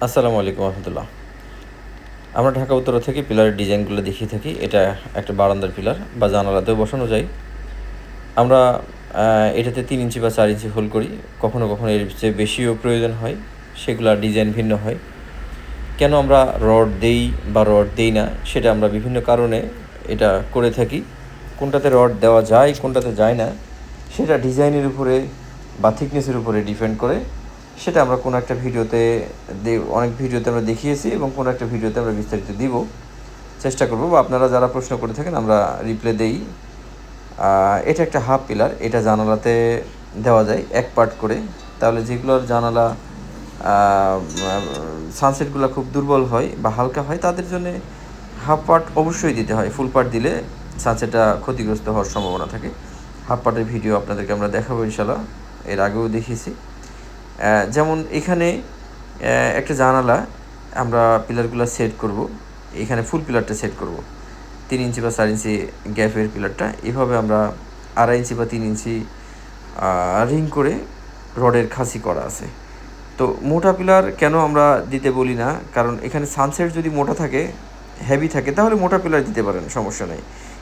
আসসালামু আলাইকুম রহমতুল্লাহ। আমরা ঢাকা উত্তরা থেকে পিলারের ডিজাইনগুলো দেখিয়ে থাকি। এটা একটা বারান্দার পিলার বা জানালাতেও বসানো যায়। আমরা এটাতে 3 ইঞ্চি বা 4 ইঞ্চি হোল করি। কখনো কখনো এর চেয়ে বেশিও প্রয়োজন হয়, সেগুলার ডিজাইন ভিন্ন হয়। কেন আমরা রড দেই বা রড দেই না, সেটা আমরা বিভিন্ন কারণে এটা করে থাকি। কোনটাতে রড দেওয়া যায়, কোনটাতে যায় না, সেটা ডিজাইনের উপরে বা থিকনেসের উপরে ডিপেন্ড করে। সেটা আমরা কোনো একটা ভিডিওতে অনেক ভিডিওতে আমরা দেখিয়েছি এবং কোনো একটা ভিডিওতে আমরা বিস্তারিত দিব, চেষ্টা করব, বা আপনারা যারা প্রশ্ন করে থাকেন আমরা রিপ্লাই দেই। এটা একটা হাফ পিলার, এটা জানালাতে দেওয়া যায় এক পার্ট করে। তাহলে যেগুলোর জানালা সানসেটগুলো খুব দুর্বল হয় বা হালকা হয়, তাদের জন্য হাফ পার্ট অবশ্যই দিতে হয়। ফুল পার্ট দিলে সানসেটটা ক্ষতিগ্রস্ত হওয়ার সম্ভাবনা থাকে। হাফ পার্টের ভিডিও আপনাদেরকে আমরা দেখাবো ইনশাল্লাহ, এর আগেও দেখিয়েছি। যেমন এখানে একটা জানালা আমরা পিলারগুলো সেট করব। এখানে ফুল পিলারটা সেট করব 3 ইঞ্চি বা 4 ইঞ্চি গ্যাপের পিলারটা। এভাবে আমরা 2.5 ইঞ্চি বা 3 ইঞ্চি রিং করে রডের খাসি করা আছে। তো মোটা পিলার কেন আমরা দিতে বলি না, কারণ এখানে সানসেট যদি মোটা থাকে, হেভি থাকে, তাহলে মোটা পিলার দিতে পারেন, সমস্যা নেই।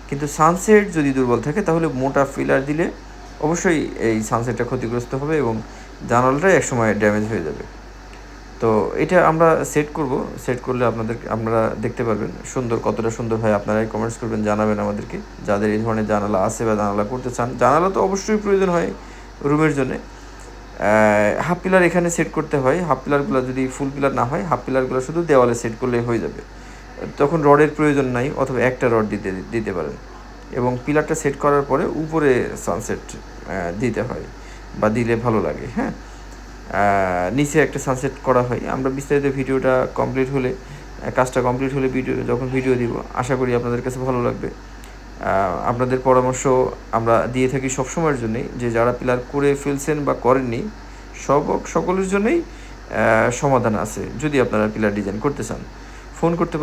কিন্তু সানসেট যদি দুর্বল থাকে, তাহলে মোটা পিলার দিলে অবশ্যই এই সানসেটটা ক্ষতিগ্রস্ত হবে এবং জানালাটাই একসময় ড্যামেজ হয়ে যাবে। তো এটা আমরা সেট করব। সেট করলে আপনারা দেখতে পারবেন সুন্দর, কতটা সুন্দর হয়। আপনারাই কমেন্টস করবেন, জানাবেন আমাদেরকে, যাদের এই ধরনের জানালা আছে বা জানালা করতে চান। জানালা তো অবশ্যই প্রয়োজন হয় রুমের জন্যে। হাফ পিলার এখানে সেট করতে হয়। হাফ পিলারগুলো যদি ফুল পিলার না হয়, হাফ পিলারগুলো শুধু দেওয়ালে সেট করলেই হয়ে যাবে। তখন রডের প্রয়োজন নাই, অথবা একটা রড দিতে পারেন। এবং পিলারটা সেট করার পরে উপরে সানসেট দিতে হয় বা দিলে ভালো লাগে। হ্যাঁ, নিচে একটা সানসেট করা হয়। আমরা বিস্তারিত ভিডিওটা কমপ্লিট হলে, কাজটা কমপ্লিট হলে যখন ভিডিও দিব, আশা করি আপনাদের কাছে ভালো লাগবে। আপনাদের পরামর্শ আমরা দিয়ে থাকি সবসময়ের জন্যেই, যে যারা পিলার করে ফেলছেন বা করেননি, সকলের জন্যই সমাধান আছে। যদি আপনারা পিলার ডিজাইন করতে চান, ফোন করতে পারেন।